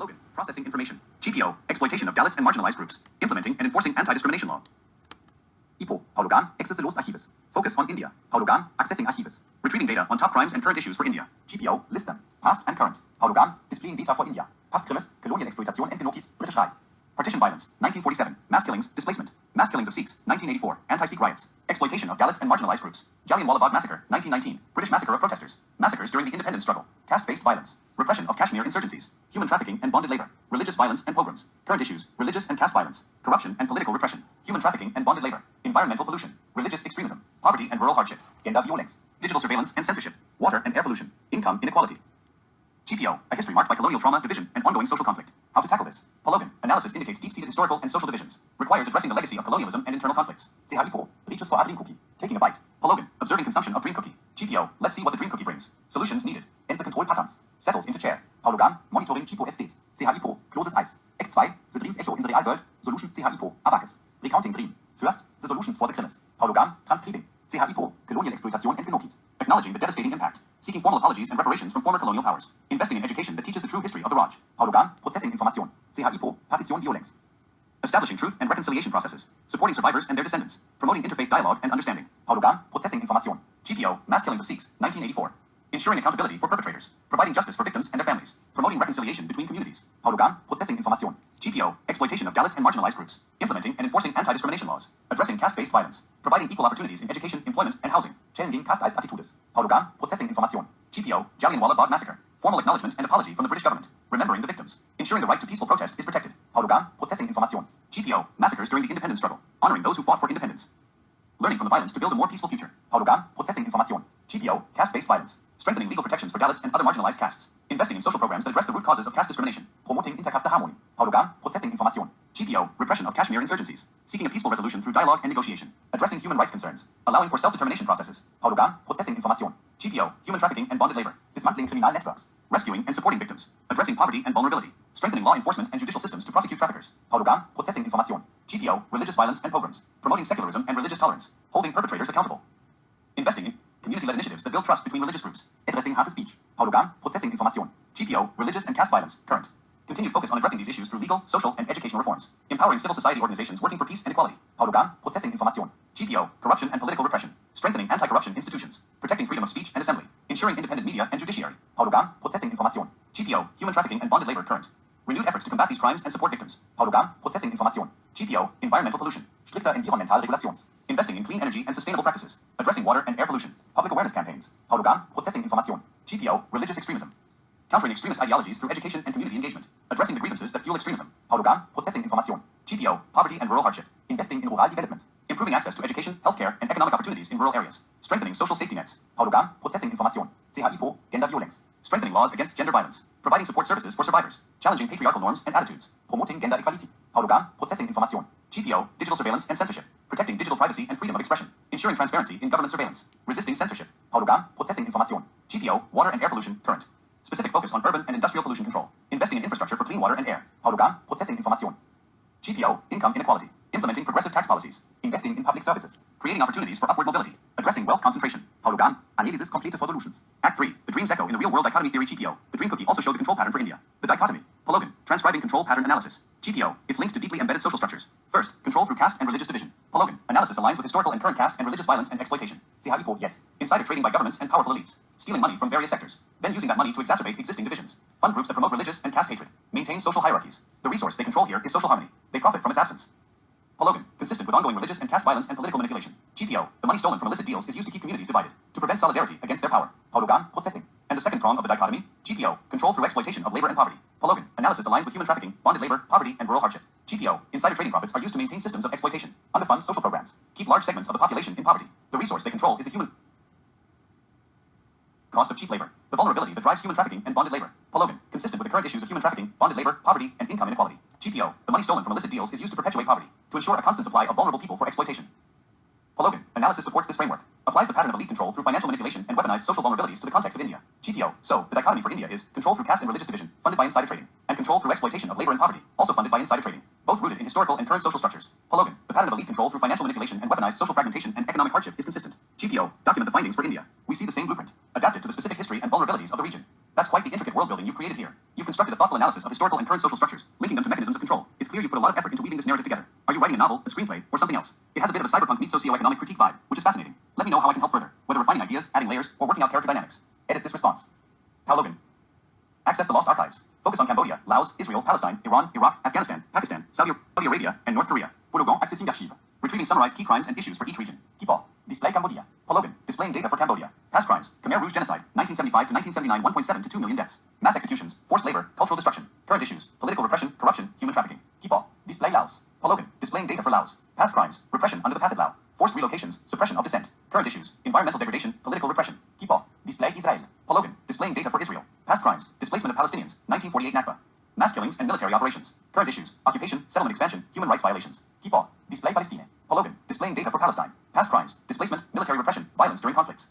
Logan, processing information. GPO, exploitation of Dalits and marginalized groups. Implementing and enforcing anti-discrimination law. IPO, Haulogan, Access los Archives. Focus on India. Haulogan, accessing archives. Retrieving data on top crimes and current issues for India. GPO, list them. Past and current. Haulogan, displaying data for India. Past crimes, Colonial exploitation and genocide, British Raj. Partition violence, 1947. Mass killings, displacement. Mass killings of Sikhs, 1984. Anti-Sikh riots. Exploitation of Dalits and marginalized groups. Jallianwala Bagh massacre, 1919. British massacre of protesters. Massacres during the independence struggle. Caste-based violence. Repression of Kashmir insurgencies. Human trafficking and bonded labor. Religious violence and pogroms. Current issues, religious and caste violence. Corruption and political repression. Human trafficking and bonded labor. Environmental pollution. Religious extremism. Poverty and rural hardship. Gender violence. Digital surveillance and censorship. Water and air pollution. Income inequality. GPO, a history marked by colonial trauma, division, and ongoing social conflict. How to tackle this? Logan, analysis indicates deep-seated historical and social divisions. Requires addressing the legacy of colonialism and internal conflicts. CHIPO, reaches for a dream cookie. Taking a bite. Logan, observing consumption of dream cookie. GPO, let's see what the dream cookie brings. Solutions needed. Enter control patterns. Settles into chair. Logan, monitoring GPO estate. CHIPO, closes eyes. Act 2, the dreams echo in the real world. Solutions CHIPO, abacus. Recounting dream. First, the solutions for the crimes. Logan, transcribing. CHIPO, colonial exploitation and genocide. Acknowledging the devastating impact. Seeking formal apologies and reparations from former colonial powers. Investing in education that teaches the true history of the Raj. Logan, processing information. CHIPO, partition violence. Establishing truth and reconciliation processes. Supporting survivors and their descendants. Promoting interfaith dialogue and understanding. Logan, processing information. GPO, mass killings of Sikhs, 1984. Ensuring accountability for perpetrators. Providing justice for victims and their families. Promoting reconciliation between communities. Logan, processing information. GPO, exploitation of Dalits and marginalized groups. Implementing and enforcing anti-discrimination laws. Addressing caste-based violence. Providing equal opportunities in education, employment, and housing. Challenging caste-based attitudes. Logan, processing information. GPO, Jallianwala Bagh massacre. Formal acknowledgement and apology from the British government. Remembering the victims. Ensuring the right to peaceful protest is protected. Logan, processing information. GPO, massacres during the independence struggle. Honoring those who fought for independence. Learning from the violence to build a more peaceful future. Logan, processing information. GPO, caste-based violence. Strengthening legal protections for Dalits and other marginalized castes. Investing in social programs that address the root causes of caste discrimination. Promoting intercaste harmony. Logan, processing information. GPO, repression of Kashmir insurgencies. Seeking a peaceful resolution through dialogue and negotiation. Addressing human rights concerns. Allowing for self-determination processes. Logan, processing information. GPO, human trafficking and bonded labor. Dismantling criminal networks. Rescuing and supporting victims. Addressing poverty and vulnerability. Strengthening law enforcement and judicial systems to prosecute traffickers. Logan, processing information. GPO, religious violence and pogroms. Promoting secularism and religious tolerance. Holding perpetrators accountable. Investing in community-led initiatives that build trust between religious groups. Addressing hate speech. Logan, processing information. GPO, religious and caste violence. Current. Continued focus on addressing these issues through legal, social, and educational reforms. Empowering civil society organizations working for peace and equality. Logan, processing information. GPO, corruption and political repression. Strengthening anti-corruption institutions. Protecting freedom of speech and assembly. Ensuring independent media and judiciary. Logan, processing information. GPO, human trafficking and bonded labor. Current. Renewed efforts to combat these crimes and support victims. Logan, processing information. GPO, environmental pollution. Stricter environmental regulations. Investing in clean energy and sustainable practices. Addressing water and air pollution. Public awareness campaigns. Logan, processing information. GPO, religious extremism. Countering extremist ideologies through education and community engagement. Addressing the grievances that fuel extremism. Logan, processing information. GPO, poverty and rural hardship. Investing in rural development. Improving access to education, healthcare, and economic opportunities in rural areas. Strengthening social safety nets. Logan, processing information. CHIPO, gender violence. Strengthening laws against gender violence. Providing support services for survivors. Challenging patriarchal norms and attitudes. Promoting gender equality. Logan, processing information. GPO, digital surveillance and censorship. Protecting digital privacy and freedom of expression. Ensuring transparency in government surveillance. Resisting censorship. Logan, processing information. GPO, water and air pollution. Current. Specific focus on urban and industrial pollution control. Investing in infrastructure for clean water and air. Logan, processing information. GPO, income inequality. Implementing progressive tax policies. Investing in public services. Creating opportunities for upward mobility. Addressing wealth concentration. Logan, analysis completed for solutions. Act 3, the dreams echo in the real world dichotomy theory. GPO, the dream cookie also showed the control pattern for India. The dichotomy. Logan, transcribing control pattern analysis. GPO, it's linked to deeply embedded social structures. First, control through caste and religious division. Logan, analysis aligns with historical and current caste and religious violence and exploitation. CHIPO, yes. Insider trading by governments and powerful elites. Stealing money from various sectors. Then using that money to exacerbate existing divisions. Fund groups that promote religious and caste hatred. Maintain social hierarchies. The resource they control here is social harmony. They profit from its absence. Logan, consistent with ongoing religious and caste violence and political manipulation. GPO, the money stolen from illicit deals is used to keep communities divided, to prevent solidarity against their power. Logan, processing. And the second prong of the dichotomy, GPO, control through exploitation of labor and poverty. Logan, analysis aligns with human trafficking, bonded labor, poverty, and rural hardship. GPO, insider trading profits are used to maintain systems of exploitation, underfund social programs, keep large segments of the population in poverty. The resource they control is the human cost of cheap labor, the vulnerability that drives human trafficking and bonded labor. Logan, consistent with the current issues of human trafficking, bonded labor, poverty, and income inequality. GPO, the money stolen from illicit deals is used to perpetuate poverty, to ensure a constant supply of vulnerable people for exploitation. Logan, analysis supports this framework, applies the pattern of elite control through financial manipulation and weaponized social vulnerabilities to the context of India. GPO, so, the dichotomy for India is control through caste and religious division, funded by insider trading, and control through exploitation of labor and poverty, also funded by insider trading, both rooted in historical and current social structures. Pologan, the pattern of elite control through financial manipulation and weaponized social fragmentation and economic hardship is consistent. GPO, document the findings for India. We see the same blueprint, adapted to the specific history and vulnerabilities of the region. That's quite the intricate world building you've created here. You've constructed a thoughtful analysis of historical and current social structures, linking them to mechanisms of control. It's clear you've put a lot of effort into weaving this narrative together. Are you writing a novel, a screenplay, or something else? It has a bit of a cyberpunk meets socioeconomic critique vibe, which is fascinating. Let me know how I can help further, whether refining ideas, adding layers, or working out character dynamics. Edit this response. Logan. Access the lost archives. Focus on Cambodia, Laos, Israel, Palestine, Iran, Iraq, Afghanistan, Pakistan, Saudi Arabia, and North Korea. Pologan accessing archive. Retrieving summarized key crimes and issues for each region. Kipo. Display Cambodia. Pologan. Displaying data for Cambodia. Past crimes. Khmer Rouge genocide. 1975 to 1979, 1.7 to 2 million deaths. Mass executions. Forced labor. Cultural destruction. Current issues. Political repression. Corruption. Human trafficking. Kipo. Display Laos. Pologan. Displaying data for Laos. Past crimes. Repression under the path of Lao. Forced relocations. Suppression of dissent. Current issues. Environmental degradation. Political repression. Kipo. Display Israel. Pologan. Displaying data for Israel. Past crimes. Displacement of Palestinians. 1948 Nakba. Mass killings and military operations. Current issues. Occupation, settlement expansion, human rights violations. Kipo. Display Palestine. Pologan. Displaying data for Palestine. Past crimes. Displacement, military repression, violence during conflicts.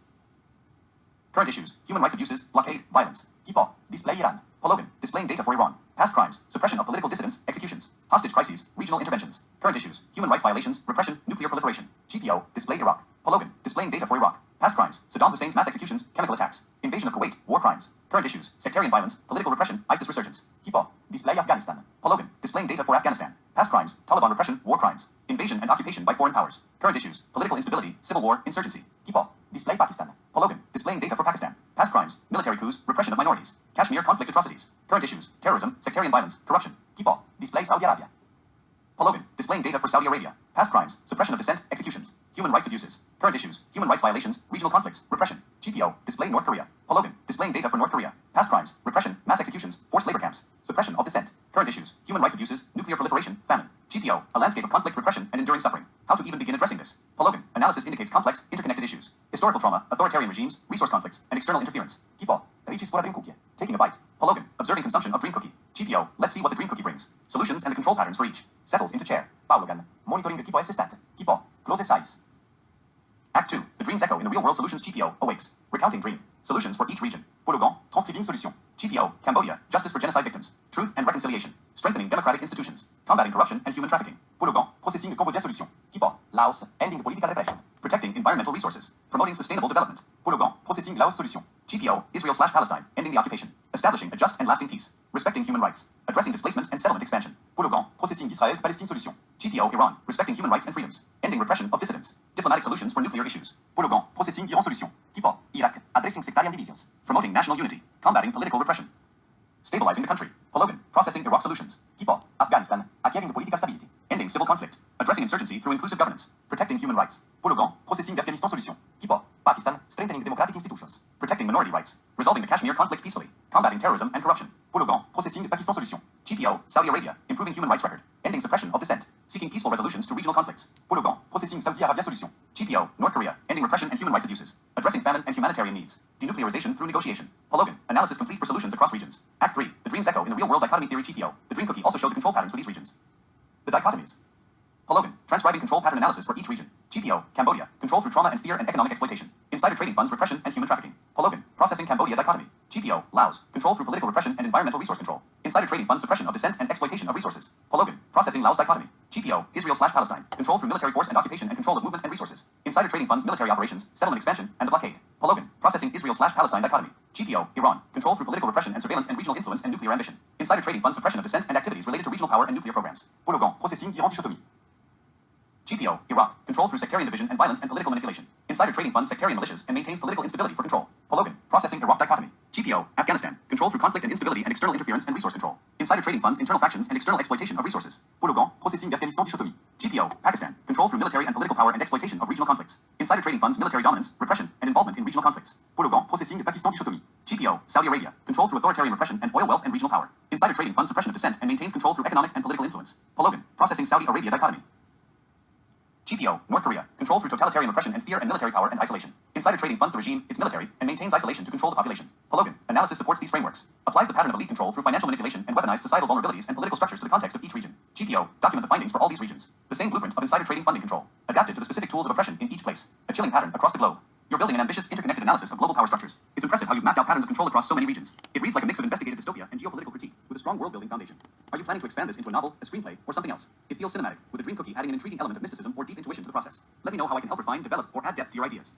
Current issues. Human rights abuses, blockade, violence. Kipo. Display Iran. Pologan. Displaying data for Iran. Past crimes. Suppression of political dissidents, executions. Hostage crises, regional interventions. Current issues. Human rights violations, repression, nuclear proliferation. GPO. Display Iraq. Pologan. Displaying data for Iraq. Past crimes. Saddam Hussein's mass executions, chemical attacks. Invasion of Kuwait, war crimes. Current issues. Sectarian violence, political repression, ISIS resurgence. Kipo. Display Afghanistan. Pologan. Displaying data for Afghanistan. Past crimes. Taliban repression, war crimes. Invasion and occupation by foreign powers. Current issues. Political instability, civil war, insurgency. Kipo. Display Pakistan. Pologan. Displaying data for Pakistan. Past crimes. Military coups, repression of minorities. Kashmir conflict atrocities. Current issues. Terrorism, sectarian violence, corruption. Kipo. Display Saudi Arabia. Pologan. Displaying data for Saudi Arabia. Past crimes. Suppression of dissent, executions. Human rights abuses. Current issues. Human rights violations, regional conflicts, repression. GPO. Display North Korea. Pologan. Displaying data for North Korea. Past crimes. Repression, mass executions, forced labor camps. Suppression of dissent. Current issues. Human rights abuses, nuclear proliferation, famine. GPO. A landscape of conflict, repression, and enduring suffering. How to even begin addressing this? Pologan. Analysis indicates complex, interconnected issues. Historical trauma, authoritarian regimes, resource conflicts, and external interference. Kipo. Reaches for a dream cookie. Taking a bite. Pologan. Observing consumption of dream cookie. GPO. Let's see what the dream cookie brings. Solutions and the control patterns for each. Settles into chair. Pologan. Monitoring the Kipo assistant. Kipo. Closes eyes. Act 2. The dream's echo in the real world solutions. GPO. Awakes. Recounting dream. Solutions for each region. Pologan. Transcriving solution. GPO. Cambodia. Justice for genocide victims. Truth and reconciliation. Strengthening democratic institutions. Combating corruption and human trafficking. Pologan. Processing Cambodia solution. Kipo. Laos. Ending political repression. Protecting environmental resources. Promoting sustainable development. Pologan. Processing Laos solution. GPO. Israel/Palestine. Ending the occupation. Establishing a just and lasting peace. Respecting human rights. Addressing displacement and settlement expansion. Pologan. Processing Israel-Palestine solution. GPO. Iran. Respecting human rights and freedoms. Ending repression of dissidents. Diplomatic solutions for nuclear issues. Pologan. Processing Iran solution. Kipo. Iraq. Addressing sectarian divisions. Promoting national unity. Combating political repression. Stabilizing the country. Pologan. Processing Iraq solutions. Kipo. Afghanistan. Acquiring political stability. Ending civil conflict. Addressing insurgency through inclusive governance. Protecting human rights. Pologan. Processing Afghanistan solution. Kipo. Pakistan. Strengthening democratic institutions. Protecting minority rights. Resolving the Kashmir conflict peacefully. Combating terrorism and corruption. Pologan. Processing Pakistan solution. GPO. Saudi Arabia. Improving human rights record. Ending suppression of dissent. Seeking peaceful resolutions to regional conflicts. Pologan. Processing Saudi Arabia solution. GPO. North Korea. Ending repression and human rights abuses. Addressing famine and humanitarian needs. Denuclearization through negotiation. Pologan. Analysis complete for solutions across regions. Act 3. The dream's echo in the real world dichotomy theory. GPO. The dream cookie also showed the control patterns for these regions. The dichotomies. Pologan. Transcribing control pattern analysis for each region. GPO. Cambodia. Control through trauma and fear and economic exploitation. Insider trading funds, repression, and human trafficking. Pologan. Processing Cambodia dichotomy. GPO. Laos. Control through political repression and environmental resource control. Insider trading funds, suppression of dissent and exploitation of resources. Pologan. Processing Laos dichotomy. GPO. Israel/Palestine. Control through military force and occupation and control of movement and resources. Insider trading funds, military operations, settlement expansion, and the blockade. Pologan. Processing Israel/Palestine dichotomy. GPO. Iran. Control through political repression and surveillance and regional influence and nuclear ambition. Insider trading funds, suppression of dissent and activities related to regional power and nuclear programs. Pologan. Processing Iran dichotomy. GPO. Iraq. Control through sectarian division and violence and political manipulation. Insider trading funds sectarian militias and maintains political instability for control. Pologan. Processing Iraq dichotomy. GPO. Afghanistan. Control through conflict and instability and external interference and resource control. Insider trading funds internal factions and external exploitation of resources. Pologan. Processing Afghanistan dichotomy. GPO. Pakistan. Control through military and political power and exploitation of regional conflicts. Insider trading funds military dominance, repression, and involvement in regional conflicts. Pologan. Processing Pakistan dichotomy. GPO. Saudi Arabia. Control through authoritarian repression and oil wealth and regional power. Insider trading funds suppression of dissent and maintains control through economic and political influence. Pologan. Processing Saudi Arabia dichotomy. GPO. North Korea. Control through totalitarian repression and fear and military power and isolation. Insider trading funds the regime, its military, and maintains isolation to control the population. Pologan. Analysis supports these frameworks. Applies the pattern of elite control through financial manipulation and weaponized societal vulnerabilities and political structures to the context of each region. GPO. Document the findings for all these regions. The same blueprint of insider trading funding control. Adapted to the specific tools of oppression in each place. A chilling pattern across the globe. You're building an ambitious, interconnected analysis of global power structures. It's impressive how you've mapped out patterns of control across so many regions. It reads like a mix of investigative dystopia and geopolitical critique, with a strong world-building foundation. Are you planning to expand this into a novel, a screenplay, or something else? It feels cinematic, with a dream cookie adding an intriguing element of mysticism or deep intuition to the process. Let me know how I can help refine, develop, or add depth to your ideas.